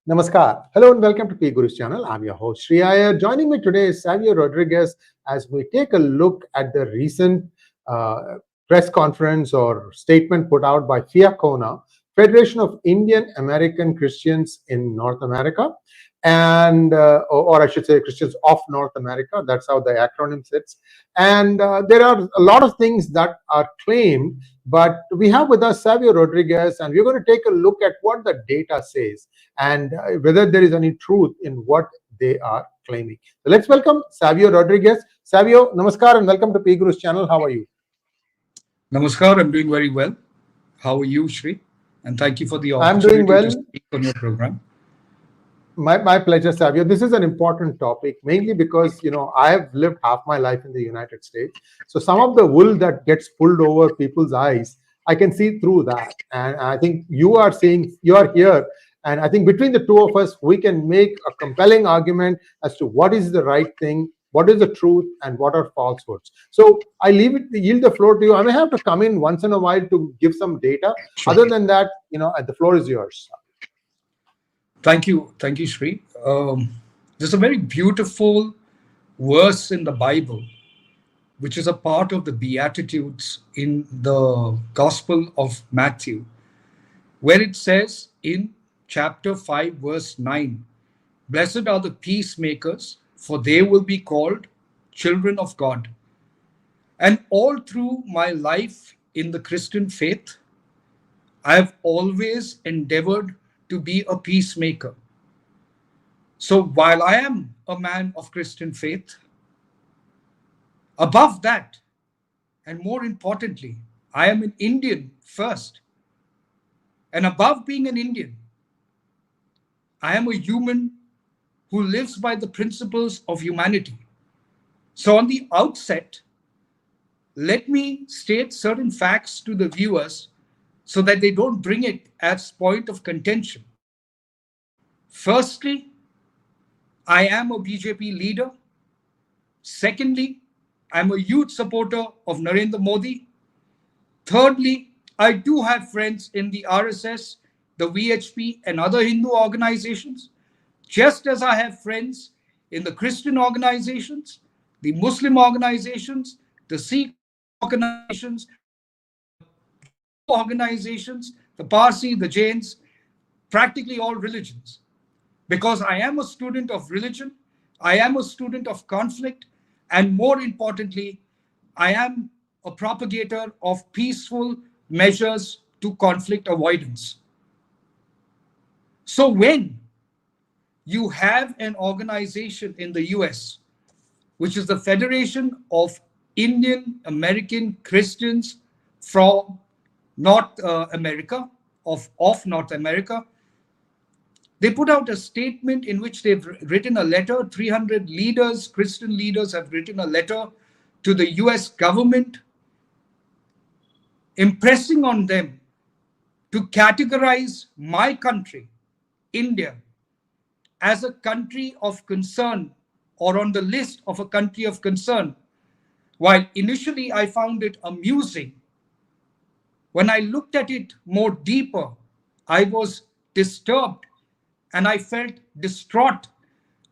Namaskar. Hello and welcome to PGurus channel. I'm your host Sree Iyer. Joining me today is Savio Rodrigues as we take a look at the recent press conference or statement put out by FIACONA, Federation of Indian American Christians in North America, and or I should say Christians of North America. That's how the acronym sits. And there are a lot of things that are claimed, but we have with us Savio Rodrigues, and we're going to take a look at what the data says and whether there is any truth in what they are claiming. So let's welcome Savio Rodrigues. Savio, namaskar and welcome to PGurus channel. How are you? Namaskar, I'm doing very well. How are you, Sree? And thank you for the opportunity I'm doing well. to speak on your program. My pleasure, Savio. This is an important topic, mainly because, I have lived half my life in the United States. So some of the wool that gets pulled over people's eyes, I can see through that. And I think you are here. And I think between the two of us, we can make a compelling argument as to what is the right thing, what is the truth, and what are falsehoods. So I yield the floor to you. I may have to come in once in a while to give some data. Sure. Other than that, the floor is yours. Thank you, Sree. There's a very beautiful verse in the Bible, which is a part of the Beatitudes in the Gospel of Matthew, where it says in chapter 5, verse 9, "Blessed are the peacemakers, for they will be called children of God." And all through my life in the Christian faith, I have always endeavored to be a peacemaker. So while I am a man of Christian faith, above that, and more importantly, I am an Indian first. And above being an Indian, I am a human who lives by the principles of humanity. So on the outset, let me state certain facts to the viewers so that they don't bring it as point of contention. Firstly, I am a BJP leader. Secondly, I'm a huge supporter of Narendra Modi. Thirdly, I do have friends in the RSS, the VHP, and other Hindu organizations, just as I have friends in the Christian organizations, the Muslim organizations, the Sikh organizations, organizations, the 𝗤𝙗𝘲𝗎, the Jains, practically all religions. Because I am a student of religion, I am a student of conflict, and more importantly, I am a propagator of peaceful measures to conflict avoidance. So when you have an organization in the US, which is the Federation of Indian American Christians from North America, of North America, they put out a statement in which they've written a letter. 300 leaders, Christian leaders, have written a letter to the US government, impressing on them to categorize my country, India, as a country of concern or on the list of a country of concern. While initially I found it amusing, when I looked at it more deeper, I was disturbed and I felt distraught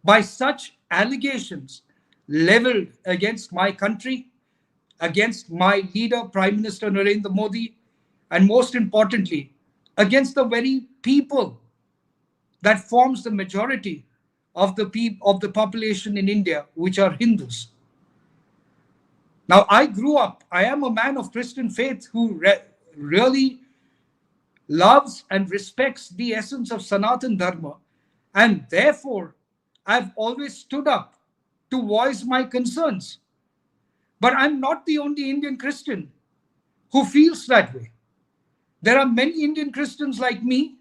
by such allegations leveled against my country, against my leader, Prime Minister Narendra Modi, and most importantly, against the very people that forms the majority of the population in India, which are Hindus. Now, I am a man of Christian faith who really loves and respects the essence of Sanatan Dharma, and therefore I've always stood up to voice my concerns. But I'm not the only Indian Christian who feels that way. There are many Indian Christians like me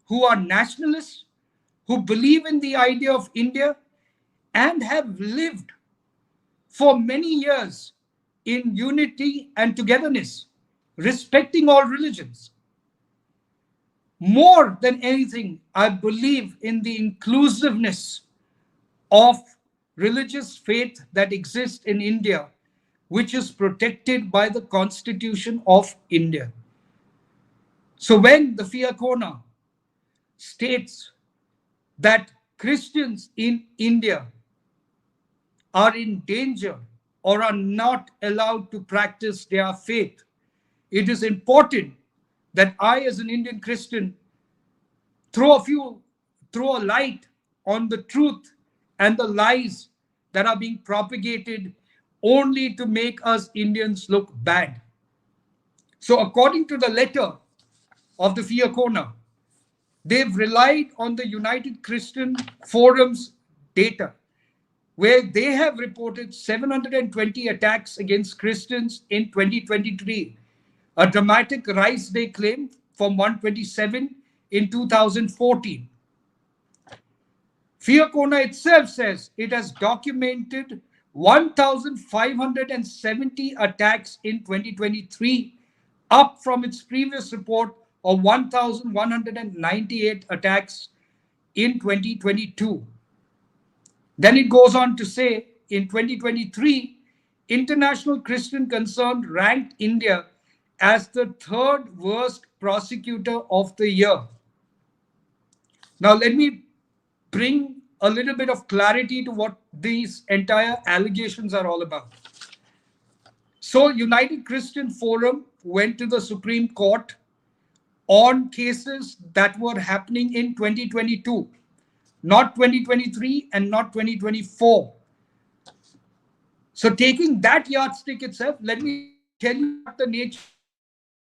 who are nationalists, who believe in the idea of India and have lived for many years in unity and togetherness, respecting all religions. More than anything, I believe in the inclusiveness of religious faith that exists in India, which is protected by the Constitution of India. So when the FIACONA states that Christians in India are in danger or are not allowed to practice their faith, it is important that I, as an Indian Christian, throw a light on the truth and the lies that are being propagated only to make us Indians look bad. So according to the letter of the FIACONA, they've relied on the United Christian Forum's data, where they have reported 720 attacks against Christians in 2023, a dramatic rise, they claim, from 127 in 2014. FIACONA itself says it has documented 1,570 attacks in 2023, up from its previous report of 1,198 attacks in 2022. Then it goes on to say, in 2023, International Christian Concern ranked India as the third worst prosecutor of the year. Now, let me bring a little bit of clarity to what these entire allegations are all about. So, United Christian Forum went to the Supreme Court on cases that were happening in 2022, not 2023 and not 2024. So, taking that yardstick itself, let me tell you what the nature of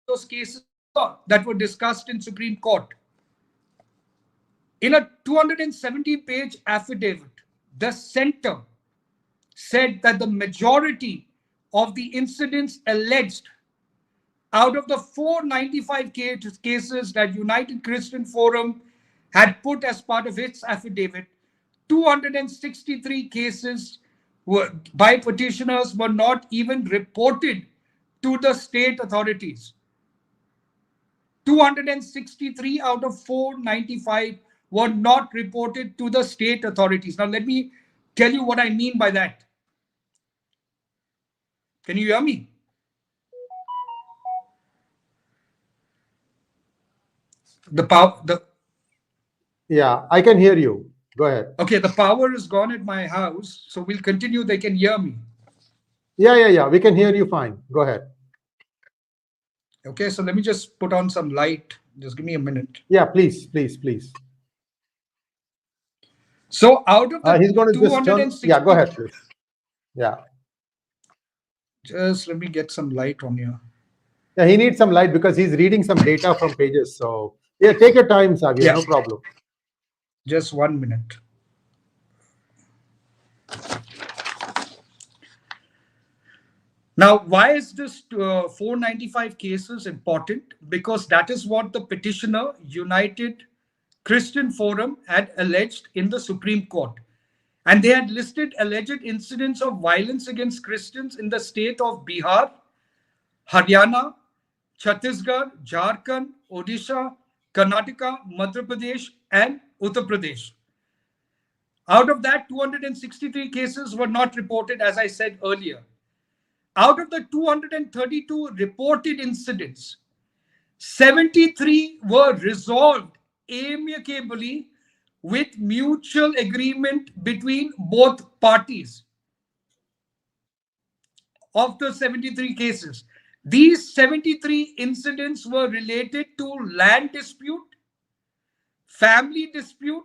those cases were that were discussed in Supreme Court. In a 270-page affidavit, the center said that the majority of the incidents alleged out of the 495 cases that United Christian Forum had put as part of its affidavit, 263 cases by petitioners were not even reported to the state authorities. 263 out of 495 were not reported to the state authorities. Now, let me tell you what I mean by that. Can you hear me? Yeah, I can hear you. Go ahead. Okay, the power is gone at my house, so we'll continue. They can hear me. Yeah. We can hear you fine. Go ahead. Okay, so let me just put on some light. Just give me a minute. Yeah, please. So out of the He's going to just turn. Yeah, go ahead, please. Yeah. Just let me get some light on here. Yeah, he needs some light because he's reading some data from pages. So yeah, take your time, Savio. Yeah. No problem. Just 1 minute. Now, why is this 495 cases important? Because that is what the petitioner, United Christian Forum, had alleged in the Supreme Court. And they had listed alleged incidents of violence against Christians in the state of Bihar, Haryana, Chhattisgarh, Jharkhand, Odisha, Karnataka, Madhya Pradesh, and Uttar Pradesh. Out of that, 263 cases were not reported, as I said earlier. Out of the 232 reported incidents, 73 were resolved amicably with mutual agreement between both parties. Of the 73 cases, these 73 incidents were related to land dispute, family dispute,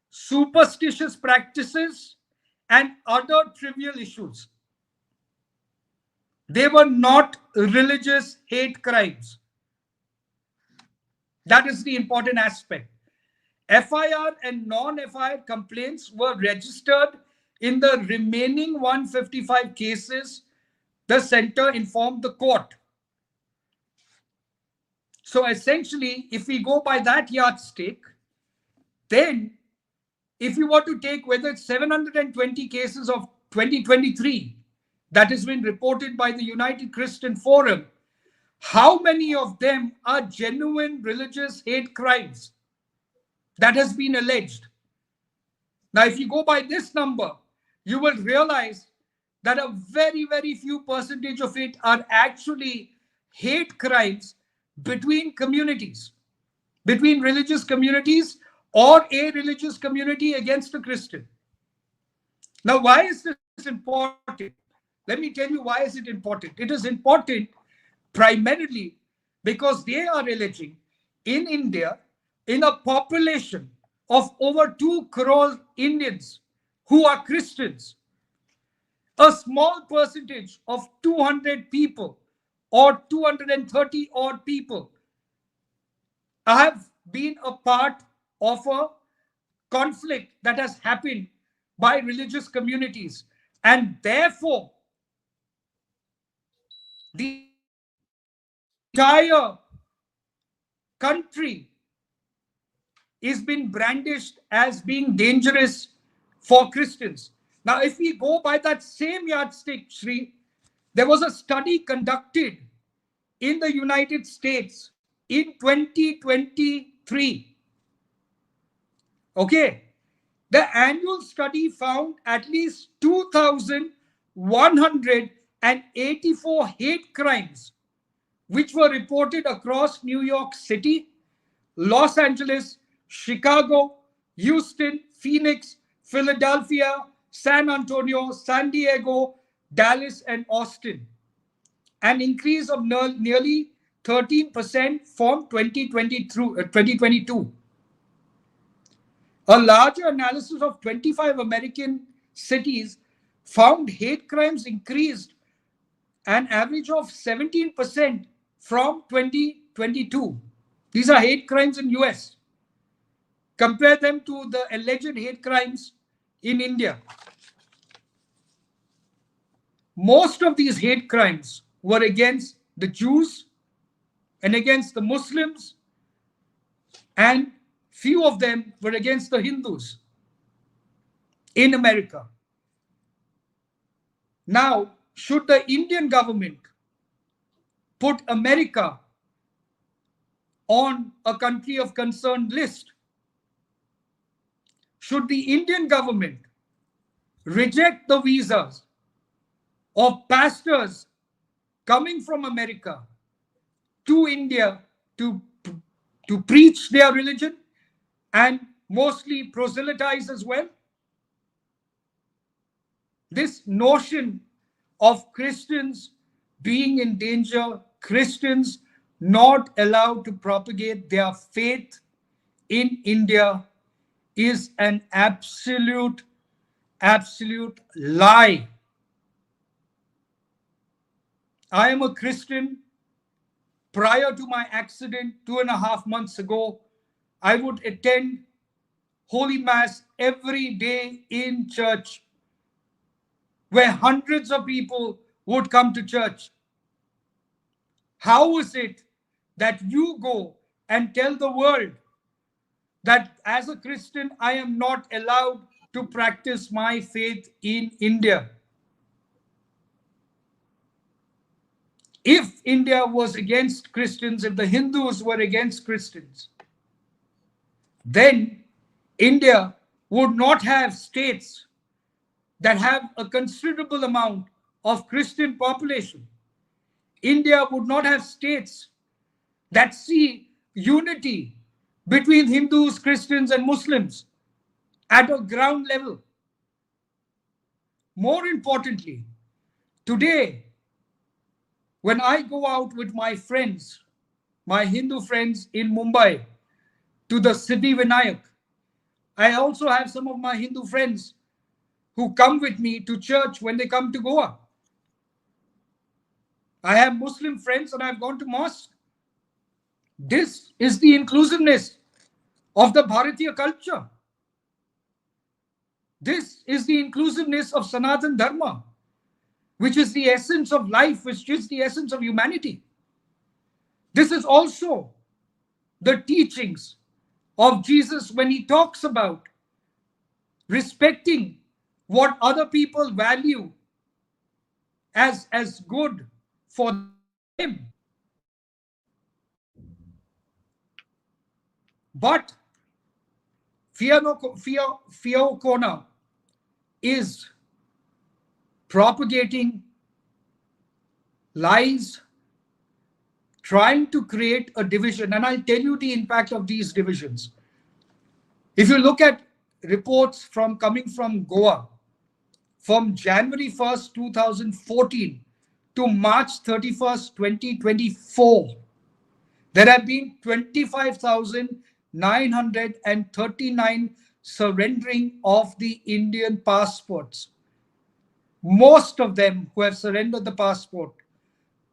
superstitious practices, and other trivial issues. They were not religious hate crimes. That is the important aspect. FIR and non-FIR complaints were registered in the remaining 155 cases, the center informed the court. So essentially, if we go by that yardstick, then if you were to take whether it's 720 cases of 2023 that has been reported by the United Christian Forum, how many of them are genuine religious hate crimes that has been alleged? Now, if you go by this number, you will realize that a very, very few percentage of it are actually hate crimes between communities, between religious communities, or a religious community against a Christian. Now, why is this important? Let me tell you why is it important. It is important primarily because they are alleging in India, in a population of over 2 crore Indians who are Christians, a small percentage of 200 people or 230 odd people have been a part of a conflict that has happened by religious communities, and therefore the entire country is being brandished as being dangerous for Christians. Now, if we go by that same yardstick, Sree, there was a study conducted in the United States in 2023. Okay. The annual study found at least 2,184 hate crimes, which were reported across New York City, Los Angeles, Chicago, Houston, Phoenix, Philadelphia, San Antonio, San Diego, Dallas, and Austin. An increase of nearly 13% from 2020 through 2022. A larger analysis of 25 American cities found hate crimes increased an average of 17% from 2022. These are hate crimes in US. Compare them to the alleged hate crimes in India. Most of these hate crimes were against the Jews and against the Muslims, and few of them were against the Hindus in America. Now, should the Indian government put America on a country of concern list? Should the Indian government reject the visas of pastors coming from America to India to preach their religion and mostly proselytize as well? This notion of Christians being in danger, Christians not allowed to propagate their faith in India, is an absolute lie. I am a Christian. Prior to my accident 2.5 months ago, I would attend Holy Mass every day in church, where hundreds of people would come to church. How is it that you go and tell the world that as a Christian, I am not allowed to practice my faith in India? If India was against Christians, if the Hindus were against Christians, then India would not have states that have a considerable amount of Christian population. India would not have states that see unity between Hindus, Christians, and Muslims at a ground level. More importantly, today, when I go out with my friends, my Hindu friends in Mumbai, to the Siddhi Vinayak, I also have some of my Hindu friends who come with me to church when they come to Goa. I have Muslim friends and I've gone to mosque. This is the inclusiveness of the Bharatiya culture. This is the inclusiveness of Sanatan Dharma, which is the essence of life, which is the essence of humanity. This is also the teachings of Jesus when he talks about respecting what other people value as good for him. But FIACONA is propagating lies, trying to create a division. And I'll tell you the impact of these divisions. If you look at reports coming from Goa, from January 1st, 2014 to March 31st, 2024, there have been 25,939 surrendering of the Indian passports. Most of them who have surrendered the passport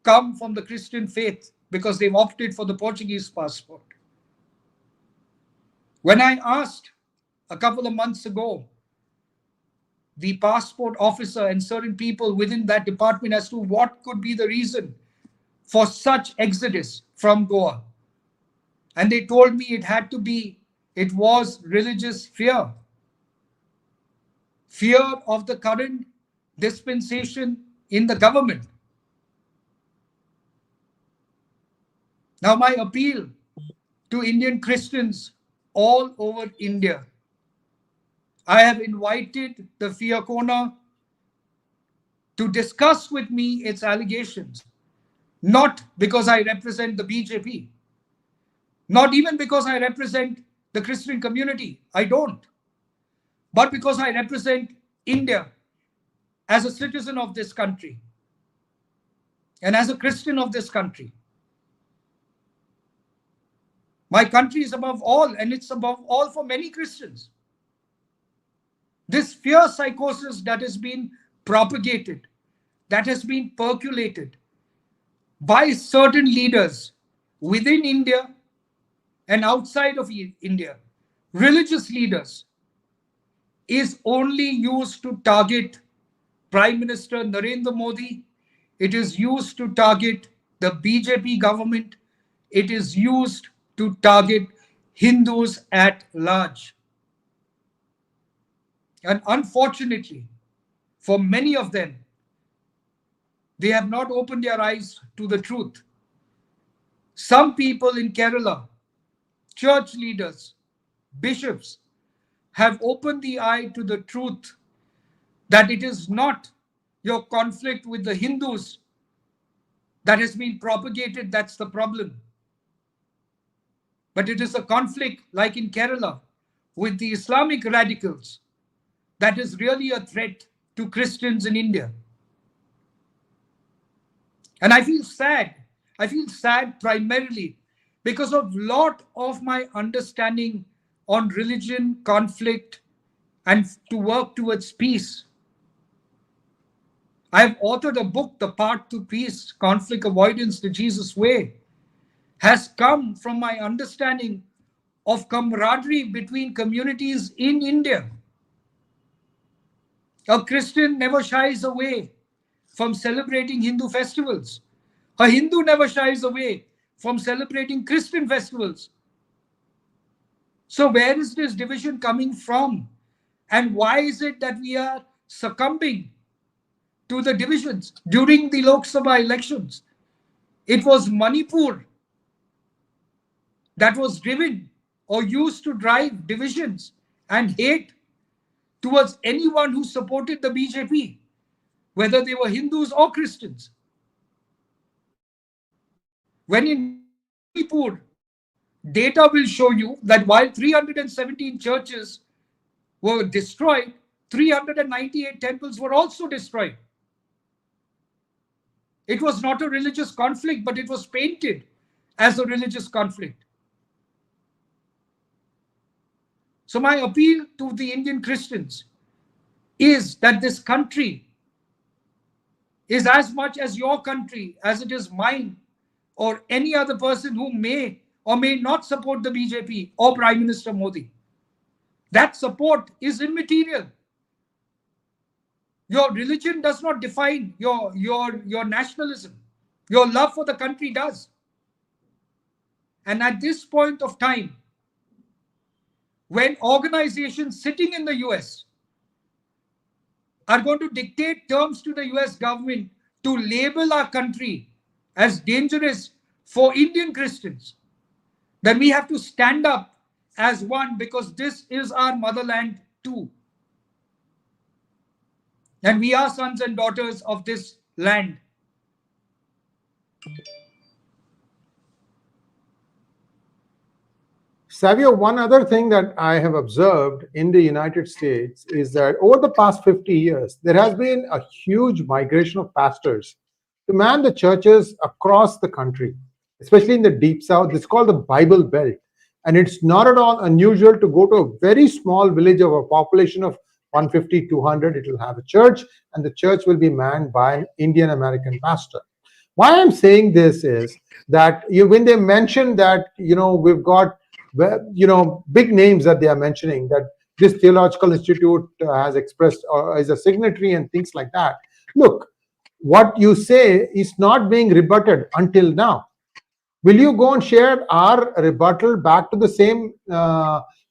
come from the Christian faith because they've opted for the Portuguese passport. When I asked a couple of months ago the passport officer and certain people within that department as to what could be the reason for such exodus from Goa, and they told me it was religious fear. Fear of the current dispensation in the government. Now, my appeal to Indian Christians all over India, I have invited the FIACONA to discuss with me its allegations, not because I represent the BJP, not even because I represent the Christian community, I don't, but because I represent India as a citizen of this country and as a Christian of this country. My country is above all, and it's above all for many Christians. This fear psychosis that has been propagated, that has been percolated by certain leaders within India and outside of India, religious leaders, is only used to target Prime Minister Narendra Modi. It is used to target the BJP government. It is used to target Hindus at large. And unfortunately, for many of them, they have not opened their eyes to the truth. Some people in Kerala, church leaders, bishops, have opened the eye to the truth that it is not your conflict with the Hindus that has been propagated that's the problem. But it is a conflict, like in Kerala, with the Islamic radicals that is really a threat to Christians in India. And I feel sad. I feel sad primarily because of a lot of my understanding on religion, conflict, and to work towards peace. I have authored a book, The Path to Peace, Conflict Avoidance the Jesus Way, has come from my understanding of camaraderie between communities in India. A Christian never shies away from celebrating Hindu festivals. A Hindu never shies away from celebrating Christian festivals. So where is this division coming from? And why is it that we are succumbing to the divisions during the Lok Sabha elections? It was Manipur that was driven or used to drive divisions and hate towards anyone who supported the BJP, whether they were Hindus or Christians. When in Manipur, data will show you that while 317 churches were destroyed, 398 temples were also destroyed. It was not a religious conflict, but it was painted as a religious conflict. So my appeal to the Indian Christians is that this country is as much as your country as it is mine or any other person who may or may not support the BJP or Prime Minister Modi. That support is immaterial. Your religion does not define your nationalism. Your love for the country does. And at this point of time, when organizations sitting in the US are going to dictate terms to the US government to label our country as dangerous for Indian Christians, then we have to stand up as one, because this is our motherland too. And we are sons and daughters of this land. Savio, one other thing that I have observed in the United States is that over the past 50 years, there has been a huge migration of pastors to man the churches across the country, especially in the deep south. It's called the Bible Belt. And it's not at all unusual to go to a very small village of a population of 150, 200. It will have a church, and the church will be manned by an Indian American pastor. Why I'm saying this is that when they mention that, we've got, big names that they are mentioning, that this theological institute has expressed or is a signatory and things like that. Look, what you say is not being rebutted until now. Will you go and share our rebuttal back to the same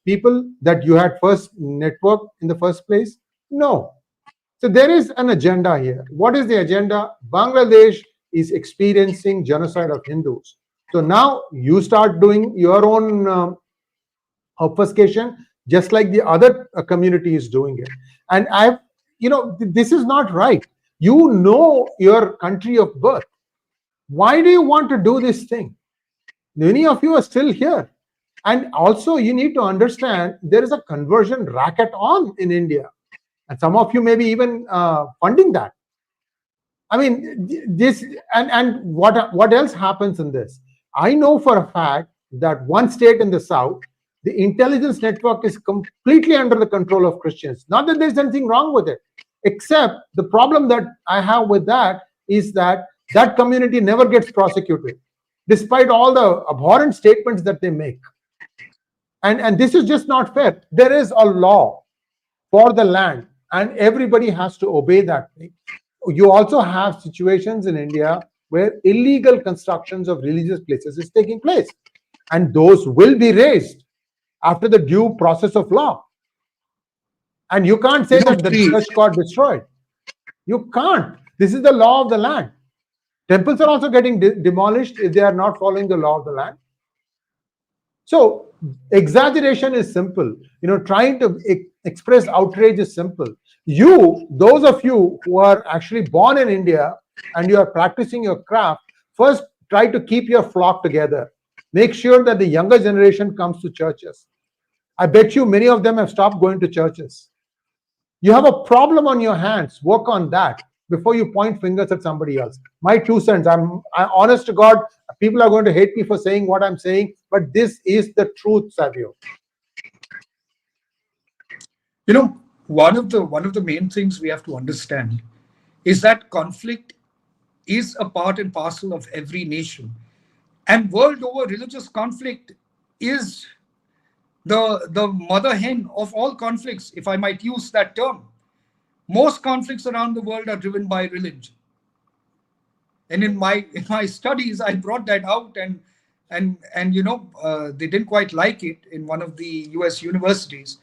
people that you had first networked in the first place? No. So there is an agenda here. What is the agenda? Bangladesh is experiencing genocide of Hindus. So now you start doing your own obfuscation, just like the other community is doing it. And this is not right. You know your country of birth. Why do you want to do this thing? Many of you are still here. And also you need to understand there is a conversion racket on in India. And some of you may be even funding that. I mean, this and what else happens in this? I know for a fact that one state in the south, the intelligence network is completely under the control of Christians. Not that there's anything wrong with it, except the problem that I have with that is that that community never gets prosecuted, despite all the abhorrent statements that they make. And this is just not fair. There is a law for the land, and everybody has to obey that thing. You also have situations in India where illegal constructions of religious places is taking place, and those will be raised after the due process of law. And you can't say that the church got destroyed. You can't. This is the law of the land. Temples are also getting demolished if they are not following the law of the land. So exaggeration is simple. Trying to express outrage is simple. Those of you who are actually born in India and you are practicing your craft, first try to keep your flock together. Make sure that the younger generation comes to churches. I bet you many of them have stopped going to churches. You have a problem on your hands. Work on that before you point fingers at somebody else. My 2 cents. I'm honest to God, people are going to hate me for saying what I'm saying, but this is the truth, Savio. One of the main things we have to understand is that conflict is a part and parcel of every nation. And world over, religious conflict is the mother hen of all conflicts, if I might use that term. Most conflicts around the world are driven by religion. And in my studies, I brought that out, and they didn't quite like it in one of the US universities.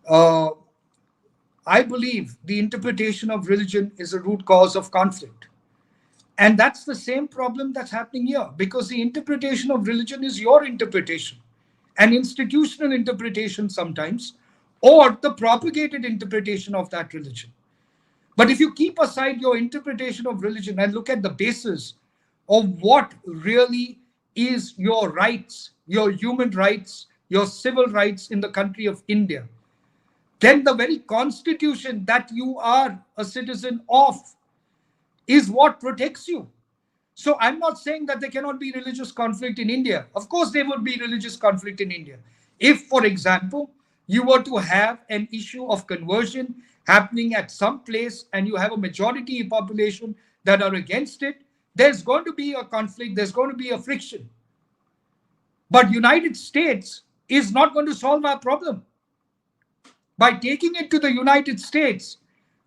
I believe the interpretation of religion is a root cause of conflict. And that's the same problem that's happening here, because the interpretation of religion is your interpretation, an institutional interpretation sometimes, or the propagated interpretation of that religion. But if you keep aside your interpretation of religion and look at the basis of what really is your rights, your human rights, your civil rights in the country of India, then the very constitution that you are a citizen of is what protects you. So I'm not saying that there cannot be religious conflict in India. Of course, there would be religious conflict in India. If, for example, you were to have an issue of conversion happening at some place and you have a majority population that are against it, there's going to be a conflict, there's going to be a friction. But United States is not going to solve our problem. By taking it to the United States,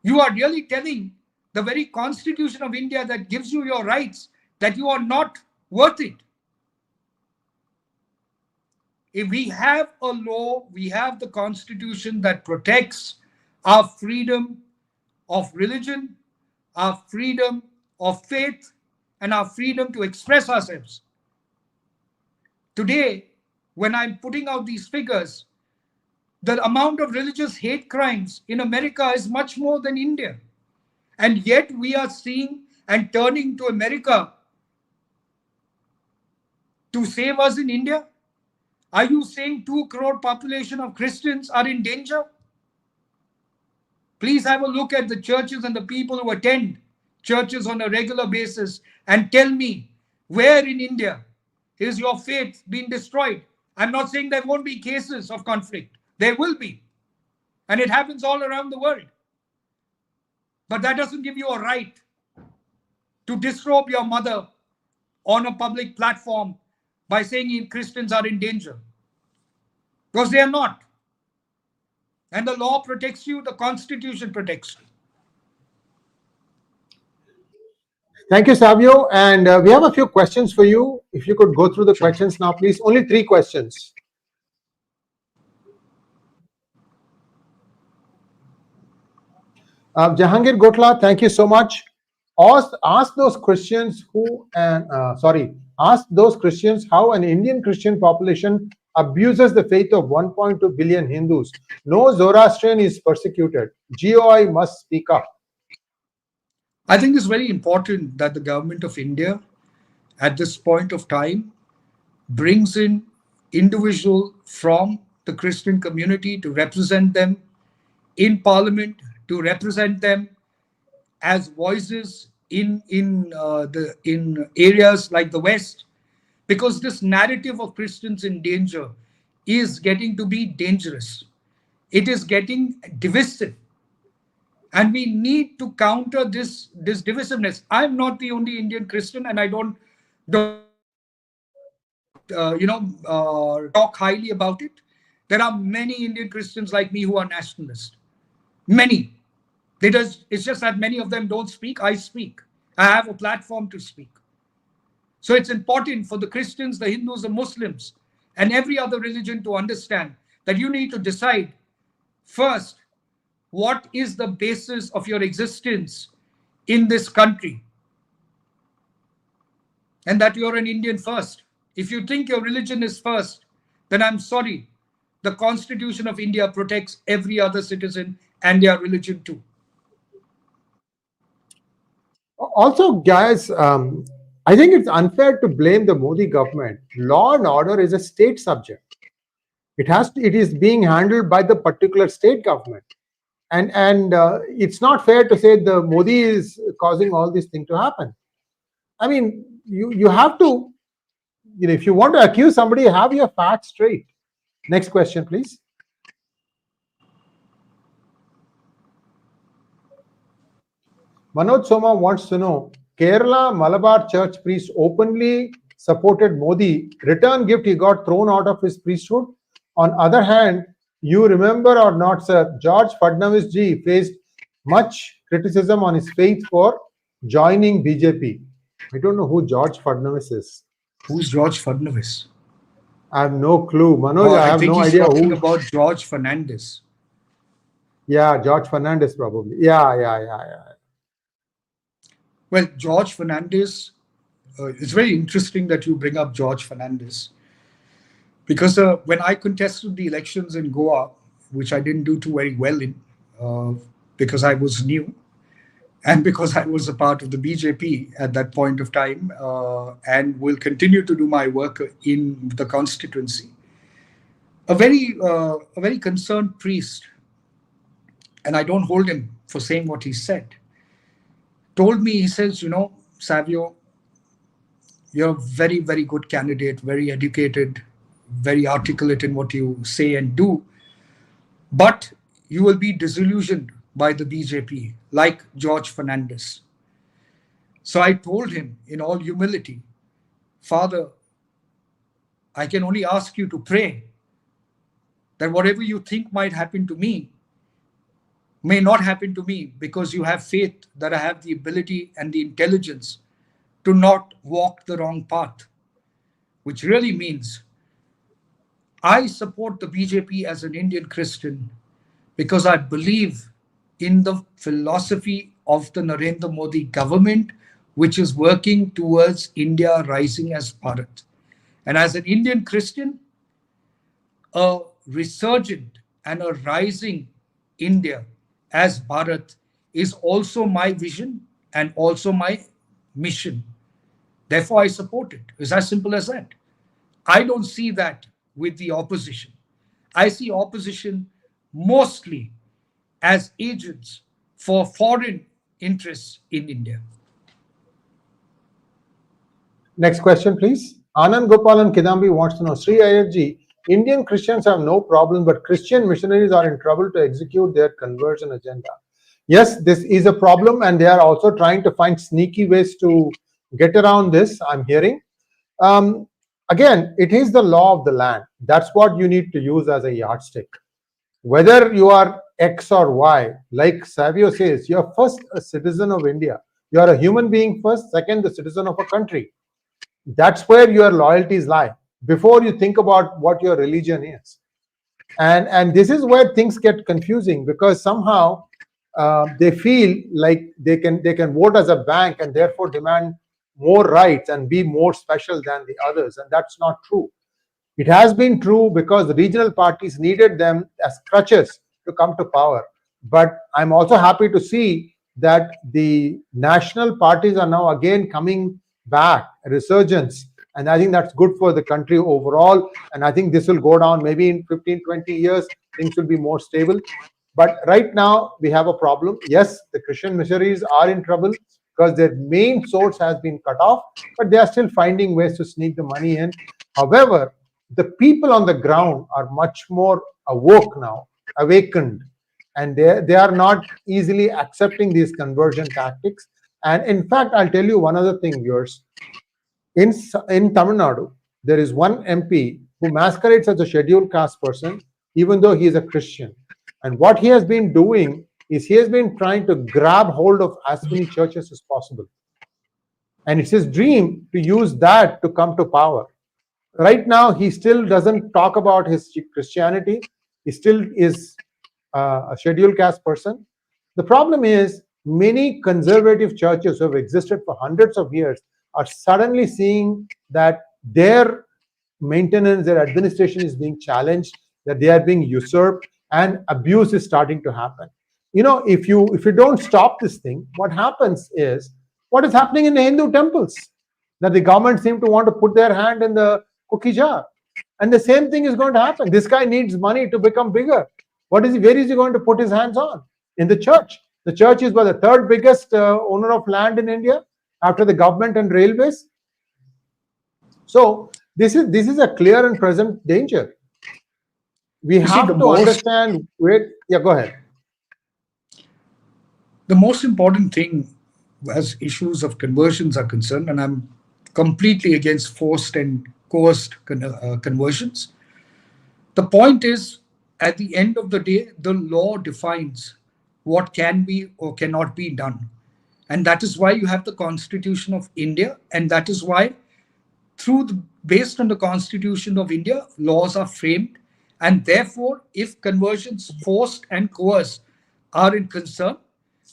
you are really telling the very Constitution of India that gives you your rights that you are not worth it. If we have a law, we have the Constitution that protects our freedom of religion, our freedom of faith, and our freedom to express ourselves. Today, when I'm putting out these figures, the amount of religious hate crimes in America is much more than India. And yet we are seeing and turning to America to save us in India. Are you saying 2 crore population of Christians are in danger? Please have a look at the churches and the people who attend churches on a regular basis and tell me, where in India is your faith being destroyed? I'm not saying there won't be cases of conflict. There will be. And it happens all around the world. But that doesn't give you a right to disrobe your mother on a public platform by saying Christians are in danger. Because they are not. And the law protects you, the Constitution protects you. Thank you, Savio. And we have a few questions for you. If you could go through the questions now, please. Only 3 questions. Jahangir Gotla, thank you so much. Ask those Christians ask those Christians how an Indian Christian population abuses the faith of 1.2 billion Hindus. No Zoroastrian is persecuted. GOI must speak up. I think it's very important that the government of India, at this point of time, brings in individuals from the Christian community to represent them in Parliament, to represent them as voices in areas like the West, because this narrative of Christians in danger is getting to be dangerous. It is getting divisive. And we need to counter this divisiveness. I'm not the only Indian Christian, and I don't talk highly about it. There are many Indian Christians like me who are nationalists. Many. It's just that many of them don't speak. I speak. I have a platform to speak. So it's important for the Christians, the Hindus, the Muslims, and every other religion to understand that you need to decide first, what is the basis of your existence in this country? And that you're an Indian first. If you think your religion is first, then I'm sorry. The Constitution of India protects every other citizen and their religion too. Also, guys, I think it's unfair to blame the Modi government. Law and order is a state subject. It is being handled by the particular state government. And it's not fair to say the Modi is causing all these things to happen. I mean, you have to, if you want to accuse somebody, have your facts straight. Next question, please. Manoj Soma wants to know, Kerala Malabar Church priest openly supported Modi. Return gift, he got thrown out of his priesthood. On other hand, you remember or not, sir, 𝙒𝙧𝙤𝙀 𝗏 faced much criticism on his faith for joining BJP. I don't know who 𝗏𝙧𝙤𝙀 is. Who's 𝗏𝙧𝙤𝙀 𝗏𝘀? I have no clue. Manoj, I have no idea. I think he's talking about George Fernandes. Yeah, George Fernandes probably. Yeah. Well, George Fernandes, it's very interesting that you bring up George Fernandes, because when I contested the elections in Goa, which I didn't do too very well in, because I was new and because I was a part of the BJP at that point of time, and will continue to do my work in the constituency, a very concerned priest, and I don't hold him for saying what he said, told me, he says, Savio, you're a very, very good candidate, very educated, very articulate in what you say and do, but you will be disillusioned by the BJP, like George Fernandes. So I told him in all humility, Father, I can only ask you to pray that whatever you think might happen to me may not happen to me, because you have faith that I have the ability and the intelligence to not walk the wrong path, which really means I support the BJP as an Indian Christian because I believe in the philosophy of the Narendra Modi government, which is working towards India rising as Bharat. And as an Indian Christian, a resurgent and a rising India as Bharat is also my vision and also my mission. Therefore, I support it. It's as simple as that. I don't see that with the opposition. I see opposition mostly as agents for foreign interests in India. Next question, please. Anand Gopalan Kidambi wants to know, Sree Iyer ji, Indian Christians have no problem, but Christian missionaries are in trouble to execute their conversion agenda. Yes, this is a problem, and they are also trying to find sneaky ways to get around this, I'm hearing. Again, it is the law of the land. That's what you need to use as a yardstick. Whether you are X or Y, like Savio says, you're first a citizen of India. You are a human being first, second, the citizen of a country. That's where your loyalties lie, before you think about what your religion is. And this is where things get confusing, because somehow they feel like they can vote as a bank and therefore demand more rights and be more special than the others, and that's not true. It has been true because the regional parties needed them as crutches to come to power. But I'm also happy to see that the national parties are now again coming back, a resurgence. And I think that's good for the country overall. And I think this will go down maybe in 15, 20 years, things will be more stable. But right now, we have a problem. Yes, the Christian missionaries are in trouble because their main source has been cut off, but they are still finding ways to sneak the money in. However, the people on the ground are much more awoke now, awakened, and they are not easily accepting these conversion tactics. And in fact, I'll tell you one other thing, viewers. In Tamil Nadu, there is one MP who masquerades as a scheduled caste person, even though he is a Christian. And what he has been doing is he has been trying to grab hold of as many churches as possible. And it's his dream to use that to come to power. Right now, he still doesn't talk about his Christianity. He still is a scheduled caste person. The problem is many conservative churches who have existed for hundreds of years are suddenly seeing that their maintenance, their administration is being challenged, that they are being usurped, and abuse is starting to happen. You know, if you don't stop this thing, what happens is what is happening in the Hindu temples, that the government seem to want to put their hand in the cookie jar. And the same thing is going to happen. This guy needs money to become bigger. Where is he going to put his hands on? In the church. The church is the third biggest owner of land in India after the government and railways. So this is a clear and present danger. We have to understand where. Yeah, go ahead. The most important thing as issues of conversions are concerned, and I'm completely against forced and coerced conversions. The point is, at the end of the day, the law defines what can be or cannot be done. And that is why you have the Constitution of India. And that is why, based on the Constitution of India, laws are framed. And therefore, if conversions forced and coerced are in concern,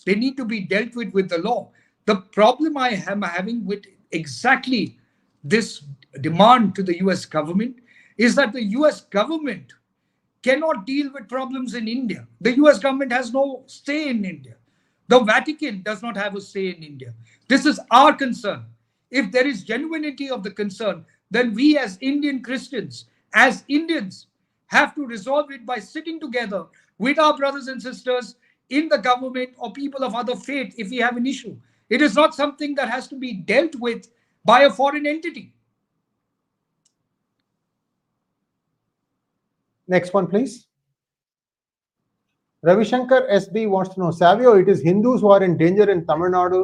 they need to be dealt with the law. The problem I am having with exactly this demand to the US government is that the US government cannot deal with problems in India. The US government has no say in India. The Vatican does not have a say in India. This is our concern. If there is genuinity of the concern, then we as Indian Christians, as Indians, have to resolve it by sitting together with our brothers and sisters in the government or people of other faith if we have an issue. It is not something that has to be dealt with by a foreign entity. Next one, please. Ravi Shankar SB wants to know, Savio, it is Hindus who are in danger in Tamil Nadu,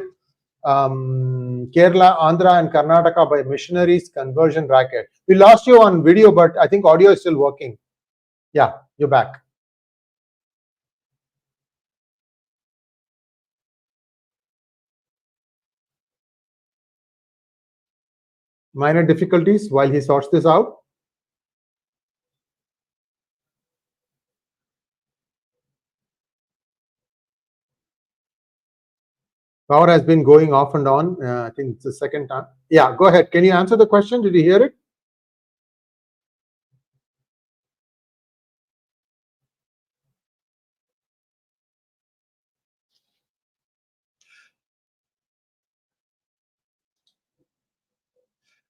Kerala, Andhra, and Karnataka by missionaries conversion racket. We lost you on video, but I think audio is still working. Yeah, you're back. Minor difficulties while he sorts this out. Power has been going off and on. I think it's the second time. Yeah, go ahead. Can you answer the question? Did you hear it?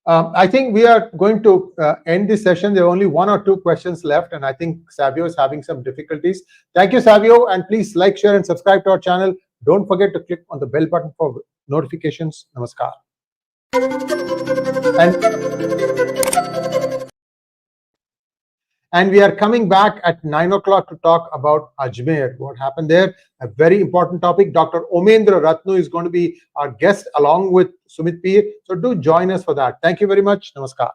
I think we are going to end this session. There are only 1 or 2 questions left, and I think Savio is having some difficulties. Thank you, Savio, and please like, share, and subscribe to our channel. Don't forget to click on the bell button for notifications. Namaskar. And we are coming back at 9 o'clock to talk about Ajmer, what happened there. A very important topic. Dr. Omendra Ratnu is going to be our guest along with Sumit Peer. So do join us for that. Thank you very much. Namaskar.